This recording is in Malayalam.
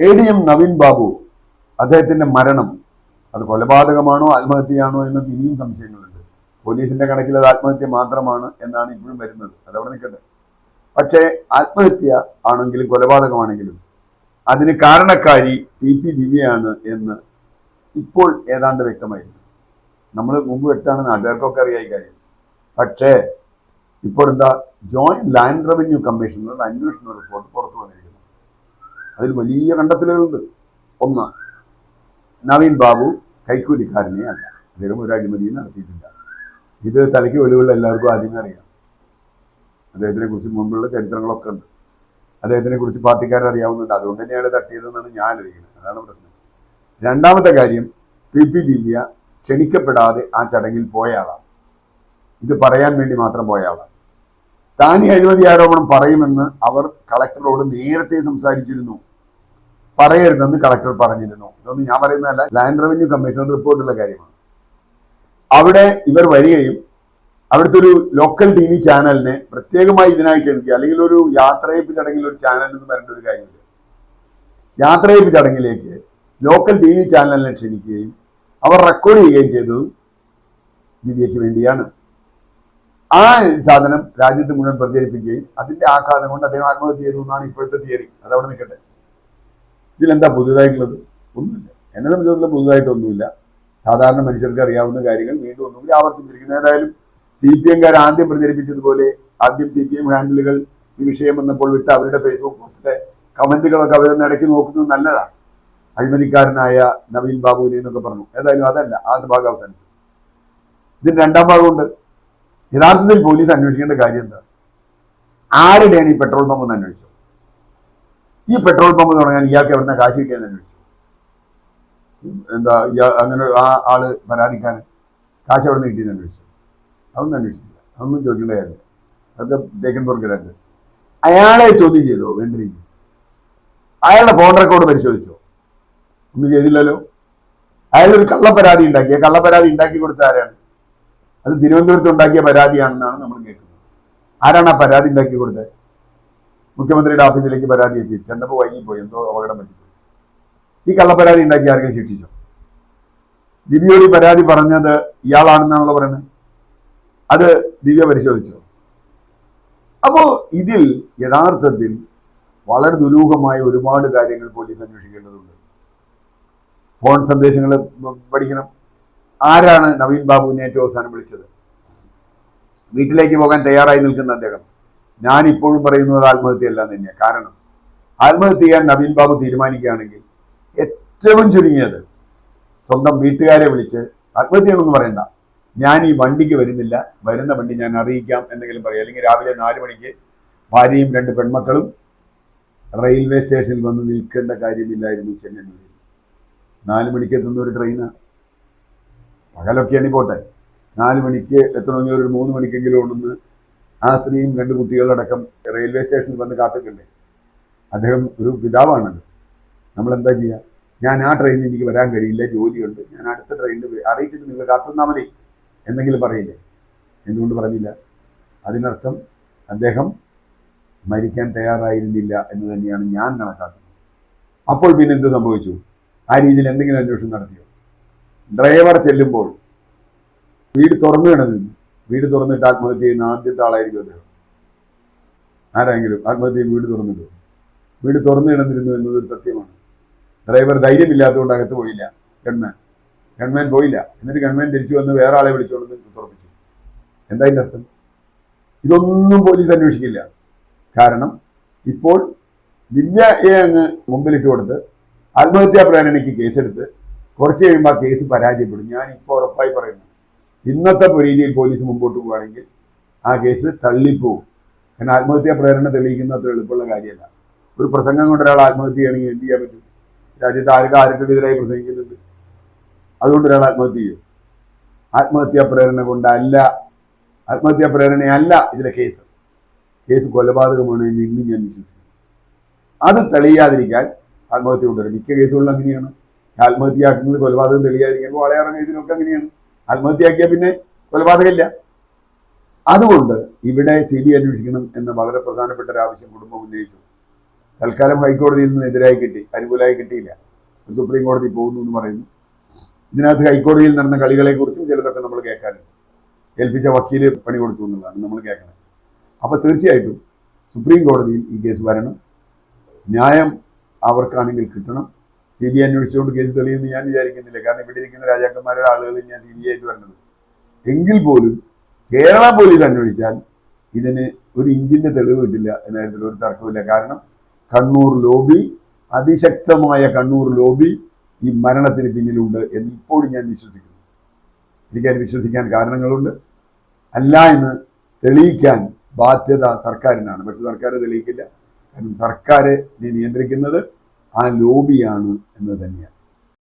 ADM നവീൻ ബാബു അദ്ദേഹത്തിന്റെ മരണം അത് കൊലപാതകമാണോ ആത്മഹത്യയാണോ എന്നൊക്കെ ഇനിയും സംശയങ്ങളുണ്ട്. പോലീസിന്റെ കണക്കിൽ അത് ആത്മഹത്യ മാത്രമാണ് എന്നാണ് ഇപ്പോഴും വരുന്നത്. അതവിടെ നിൽക്കട്ടെ. പക്ഷേ ആത്മഹത്യ ആണെങ്കിലും കൊലപാതകമാണെങ്കിലും അതിന് കാരണക്കാരി PP ദിവ്യയാണ് എന്ന് ഇപ്പോൾ ഏതാണ്ട് വ്യക്തമായിരുന്നു. നമ്മൾ മുമ്പ് വ്യക്തമാണ്, നാട്ടുകാർക്കൊക്കെ അറിയാം ഈ കാര്യം. പക്ഷേ ഇപ്പോൾ എന്താ, ജോയിന്റ് ലാൻഡ് റവന്യൂ കമ്മീഷണറുടെ അന്വേഷണ റിപ്പോർട്ട് പുറത്തു വന്നിരിക്കുന്നു. അതിൽ വലിയ കണ്ടെത്തലുകളുണ്ട്. ഒന്ന്, നവീൻ ബാബു കൈക്കൂലിക്കാരനെ അല്ല, അദ്ദേഹം ഒരു അഴിമതിയും നടത്തിയിട്ടില്ല. ഇത് തലയ്ക്ക് വെളിവുള്ള എല്ലാവർക്കും ആദ്യമേ അറിയാം. അദ്ദേഹത്തിനെ കുറിച്ച് മുമ്പുള്ള ചരിത്രങ്ങളൊക്കെ ഉണ്ട്. അദ്ദേഹത്തിനെ കുറിച്ച് പാർട്ടിക്കാരെ അറിയാവുന്നുണ്ട്. അതുകൊണ്ട് തന്നെയാണ് തട്ടിയതെന്നാണ് ഞാൻ ആലോചിക്കുന്നത്. അതാണ് പ്രശ്നം. രണ്ടാമത്തെ കാര്യം, PP ദിവ്യ ക്ഷണിക്കപ്പെടാതെ ആ ചടങ്ങിൽ പോയ ആളാണ്. ഇത് പറയാൻ വേണ്ടി മാത്രം പോയ ആളാണ്. താൻ ഈ അഴിമതി ആരോപണം പറയുമെന്ന് അവർ കളക്ടറോട് നേരത്തെ സംസാരിച്ചിരുന്നു. പറയരുതെന്ന് കളക്ടർ പറഞ്ഞിരുന്നു. ഇതൊന്നും ഞാൻ പറയുന്നതല്ല, ലാൻഡ് റവന്യൂ കമ്മീഷൻ റിപ്പോർട്ടുള്ള കാര്യമാണ്. അവിടെ ഇവർ വരികയും അവിടുത്തെ ഒരു ലോക്കൽ TV ചാനലിനെ പ്രത്യേകമായി ഇതിനായി ക്ഷണിക്കുക, അല്ലെങ്കിൽ ഒരു യാത്രയപ്പ് ചടങ്ങിൽ ഒരു ചാനലിൽ നിന്ന് വരേണ്ട ഒരു കാര്യമില്ല. യാത്രയപ്പ് ചടങ്ങിലേക്ക് ലോക്കൽ TV ചാനലിനെ ക്ഷണിക്കുകയും അവർ റെക്കോർഡ് ചെയ്യുകയും ചെയ്തതും ദിവ്യയ്ക്ക് വേണ്ടിയാണ്. ആ സാധനം രാജ്യത്ത് മുഴുവൻ പ്രചരിപ്പിക്കുകയും അതിന്റെ ആഘാതം കൊണ്ട് അദ്ദേഹം ആത്മഹത്യ ചെയ്തു എന്നാണ് ഇപ്പോഴത്തെ തിയറി. അതവിടെ നിൽക്കട്ടെ. ഇതിലെന്താ പുതുതായിട്ടുള്ളത്? ഒന്നുമില്ല. എന്നെ സംബന്ധിച്ചിടത്തോളം പുതുതായിട്ടൊന്നുമില്ല. സാധാരണ മനുഷ്യർക്ക് അറിയാവുന്ന കാര്യങ്ങൾ വീണ്ടും ഒന്നുകൂടി ആവർത്തിച്ചിരിക്കുന്നു. ഏതായാലും CPM-കാർ ആദ്യം പ്രചരിപ്പിച്ചതുപോലെ ആദ്യം CPM ഹാൻഡിലുകൾ ഈ വിഷയം വന്നപ്പോൾ വിട്ട് അവരുടെ ഫേസ്ബുക്ക് പോസ്റ്റിലെ കമന്റുകളൊക്കെ അവരൊന്ന് ഇടയ്ക്ക് നോക്കുന്നത് നല്ലതാണ്. അഴിമതിക്കാരനായ നവീൻ ബാബുവിനെ എന്നൊക്കെ പറഞ്ഞു. ഏതായാലും അതല്ല, ആദ്യ ഭാഗം അവസാനിച്ചു. ഇതിന് രണ്ടാം ഭാഗമുണ്ട്. യഥാർത്ഥത്തിൽ പോലീസ് അന്വേഷിക്കേണ്ട കാര്യം എന്താ? ആരുടെയാണ് ഈ പെട്രോൾ പമ്പ് എന്ന് അന്വേഷിച്ചു. ഈ പെട്രോൾ പമ്പ് തുടങ്ങാൻ ഇയാൾക്ക് എവിടുന്ന കാശ് കിട്ടിയെന്ന് അന്വേഷിച്ചു. എന്താ അങ്ങനെ ആ ആള് പരാതിക്കാരൻ കാശ് എവിടെ നിന്ന് കിട്ടിയെന്ന് അന്വേഷിച്ചു. അതൊന്നും അന്വേഷിച്ചില്ല. അതൊന്നും ചോദിക്കേണ്ട കാര്യമില്ല. അതൊക്കെ ടേക്കൻ ഫോർ ഗ്രാൻറ്റഡ്. അയാളെ ചോദ്യം ചെയ്തോ? വേണ്ട രീതി. അയാളുടെ ഫോൺ റെക്കോർഡ് പരിശോധിച്ചോ? ഒന്നും ചെയ്തില്ലല്ലോ. അയാളൊരു കള്ളപ്പരാതി ഉണ്ടാക്കി. ആ കള്ളപ്പരാതി ഉണ്ടാക്കി കൊടുത്ത ആരാണ്? അത് തിരുവനന്തപുരത്ത് ഉണ്ടാക്കിയ പരാതിയാണെന്നാണ് നമ്മൾ കേൾക്കുന്നത്. ആരാണ് ആ പരാതി ഉണ്ടാക്കി കൊടുത്തത്? മുഖ്യമന്ത്രിയുടെ ഓഫീസിലേക്ക് പരാതി എത്തി. ചെന്നപ്പോൾ വൈകിപ്പോയി, എന്തോ അപകടം പറ്റിപ്പോയി. ഈ കള്ളപ്പരാതി ഉണ്ടാക്കി ആരെങ്കിലും ശിക്ഷിച്ചോ? ദിവ്യയോട് പരാതി പറഞ്ഞത് ഇയാളാണെന്നാണല്ലോ പറയുന്നത്. അത് ദിവ്യ പരിശോധിച്ചോ? അപ്പോ ഇതിൽ യഥാർത്ഥത്തിൽ വളരെ ദുരൂഹമായ ഒരുപാട് കാര്യങ്ങൾ പോലീസ് അന്വേഷിക്കേണ്ടതുണ്ട്. ഫോൺ സന്ദേശങ്ങൾ പഠിക്കണം. ആരാണ് നവീൻ ബാബുവിനെ ഏറ്റവും അവസാനം വിളിച്ചത്? വീട്ടിലേക്ക് പോകാൻ തയ്യാറായി നിൽക്കുന്ന അദ്ദേഹം, ഞാൻ ഇപ്പോഴും പറയുന്നത് ആത്മഹത്യയല്ല എന്ന് തന്നെയാണ്. കാരണം ആത്മഹത്യ ചെയ്യാൻ നവീൻ ബാബു തീരുമാനിക്കുകയാണെങ്കിൽ ഏറ്റവും ചുരുങ്ങിയത് സ്വന്തം വീട്ടുകാരെ വിളിച്ച് ആത്മഹത്യയാണെന്ന് പറയണ്ട, ഞാൻ ഈ വണ്ടിക്ക് വരുന്നില്ല, വരുന്ന വണ്ടി ഞാൻ അറിയിക്കാം എന്തെങ്കിലും പറയും. അല്ലെങ്കിൽ രാവിലെ 4 മണിക്ക് ഭാര്യയും 2 പെൺമക്കളും റെയിൽവേ സ്റ്റേഷനിൽ വന്ന് നിൽക്കേണ്ട കാര്യമില്ലായിരുന്നു. ചെന്നൈയിൽ 4 മണിക്ക് എത്തുന്ന ഒരു ട്രെയിനാണ്. പകലൊക്കെയാണ് പോട്ടെ, 4 മണിക്ക് എത്തണമെങ്കിൽ ഒരു 3 മണിക്കെങ്കിലും ഉണ്ടെന്ന് ആ സ്ത്രീയും 2 കുട്ടികളടക്കം റെയിൽവേ സ്റ്റേഷനിൽ വന്ന് കാത്തിക്കണ്ടേ? അദ്ദേഹം ഒരു പിതാവാണല്ലോ. നമ്മളെന്താ ചെയ്യുക? ഞാൻ ആ ട്രെയിനിൽ എനിക്ക് വരാൻ കഴിയില്ല, ജോലിയുണ്ട്, ഞാൻ അടുത്ത ട്രെയിനിൽ അറിയിച്ചിട്ട് നിങ്ങൾ കാത്തുനിന്നാൽ മതി എന്തെങ്കിലും പറയില്ലേ? എന്തുകൊണ്ട് പറഞ്ഞില്ല? അതിനർത്ഥം അദ്ദേഹം മരിക്കാൻ തയ്യാറായിരുന്നില്ല എന്ന് തന്നെയാണ് ഞാൻ കണക്കാക്കുന്നത്. അപ്പോൾ പിന്നെ എന്ത് സംഭവിച്ചു? ആ രീതിയിൽ എന്തെങ്കിലും അന്വേഷണം നടത്തിയോ? ഡ്രൈവർ ചെല്ലുമ്പോൾ വീട് തുറന്നു കിടന്നിരുന്നു. വീട് തുറന്നിട്ട് ആത്മഹത്യ ചെയ്യുന്ന ആദ്യത്തെ ആളായിരിക്കും അദ്ദേഹം. ആരെങ്കിലും ആത്മഹത്യ വീട് തുറന്നിട്ടു? വീട് തുറന്നു കിടന്നിരുന്നു എന്നതൊരു സത്യമാണ്. ഡ്രൈവർ ധൈര്യമില്ലാത്തതുകൊണ്ട് അകത്ത് പോയില്ല. ഗൺമാൻ പോയില്ല. എന്നിട്ട് ഗൺമാൻ തിരിച്ചു വന്ന് വേറെ ആളെ വിളിച്ചുകൊണ്ട് തുറപ്പിച്ചു. എന്താ ഇതിൻ്റെ അർത്ഥം? ഇതൊന്നും പോലീസ് അന്വേഷിക്കില്ല. കാരണം ഇപ്പോൾ ദിവ്യയെ അങ്ങ് മുമ്പിലിട്ട് കൊടുത്ത് ആത്മഹത്യാ പ്രേരണയ്ക്ക് കേസെടുത്ത് കുറച്ച് കഴിയുമ്പോൾ ആ കേസ് പരാജയപ്പെടും. ഞാൻ ഇപ്പോൾ ഉറപ്പായി പറയുന്നു, ഇന്നത്തെ രീതിയിൽ പോലീസ് മുമ്പോട്ട് പോവുകയാണെങ്കിൽ ആ കേസ് തള്ളിപ്പോവും. കാരണം ആത്മഹത്യാ പ്രേരണ തെളിയിക്കുന്ന അത്ര എളുപ്പമുള്ള കാര്യമല്ല. ഒരു പ്രസംഗം കൊണ്ട് ഒരാൾ ആത്മഹത്യ ചെയ്യണമെങ്കിൽ എന്ത് ചെയ്യാൻ പറ്റും? രാജ്യത്ത് ആർക്കെതിരായി പ്രസംഗിക്കുന്നുണ്ട്, അതുകൊണ്ട് ഒരാൾ ആത്മഹത്യ ചെയ്യും. ആത്മഹത്യാ പ്രേരണ കൊണ്ടല്ല, ആത്മഹത്യാ പ്രേരണയല്ല ഇതിലെ കേസ്. കേസ് കൊലപാതകമാണ് എന്ന് ഇന്നും ഞാൻ വിശ്വസിക്കുന്നു. അത് തെളിയാതിരിക്കാൻ ആത്മഹത്യ കൊണ്ടുവരും. മിക്ക കേസുകളിലും അങ്ങനെയാണ്. ആത്മഹത്യയാക്കുന്നത് കൊലപാതകം തെളിയാതിരിക്കുമ്പോൾ വളയാറ കേസിനൊക്കെ അങ്ങനെയാണ്. ആത്മഹത്യയാക്കിയാൽ പിന്നെ കൊലപാതകമില്ല. അതുകൊണ്ട് ഇവിടെ CBI അന്വേഷിക്കണം എന്ന വളരെ പ്രധാനപ്പെട്ട ഒരു ആവശ്യം കുടുംബം ഉന്നയിച്ചു. തൽക്കാലം ഹൈക്കോടതിയിൽ നിന്ന് എതിരായി കിട്ടി, അനുകൂലമായി കിട്ടിയില്ല. സുപ്രീം കോടതി പോകുന്നു എന്ന് പറയുന്നു. ഇതിനകത്ത് ഹൈക്കോടതിയിൽ നടന്ന കളികളെക്കുറിച്ചും ചിലതൊക്കെ നമ്മൾ കേൾക്കാനുണ്ട്. ഏൽപ്പിച്ച വക്കീല് പണി കൊടുത്തു എന്നുള്ളതാണ് നമ്മൾ കേൾക്കുന്നത്. അപ്പോൾ തീർച്ചയായിട്ടും സുപ്രീം കോടതിയിൽ ഈ കേസ് വരണം, ന്യായം അവർക്കാണെങ്കിൽ കിട്ടണം. CBI അന്വേഷിച്ചുകൊണ്ട് കേസ് തെളിയുമെന്ന് ഞാൻ വിചാരിക്കുന്നില്ല. കാരണം ഇവിടെ ഇരിക്കുന്ന രാജാക്കന്മാരുടെ ആളുകളിൽ ഞാൻ CBI ആയിട്ട് വരുന്നത്. എങ്കിൽ പോലും കേരള പോലീസ് അന്വേഷിച്ചാൽ ഇതിന് ഒരു ഇഞ്ചിന്റെ തെളിവ് കിട്ടില്ല എന്ന കാര്യത്തിൽ ഒരു തർക്കമില്ല. കാരണം കണ്ണൂർ ലോബി, അതിശക്തമായ കണ്ണൂർ ലോബി ഈ മരണത്തിന് പിന്നിലുണ്ട് എന്ന് ഇപ്പോഴും ഞാൻ വിശ്വസിക്കുന്നു. എനിക്കത് വിശ്വസിക്കാൻ കാരണങ്ങളുണ്ട്. അല്ല എന്ന് തെളിയിക്കാൻ ബാധ്യത സർക്കാരിനാണ്. പക്ഷെ സർക്കാർ തെളിയിക്കില്ല. കാരണം സർക്കാരിനെ നിയന്ത്രിക്കുന്നത് ആ ലോബിയാണ് എന്ന് തന്നെയാണ്.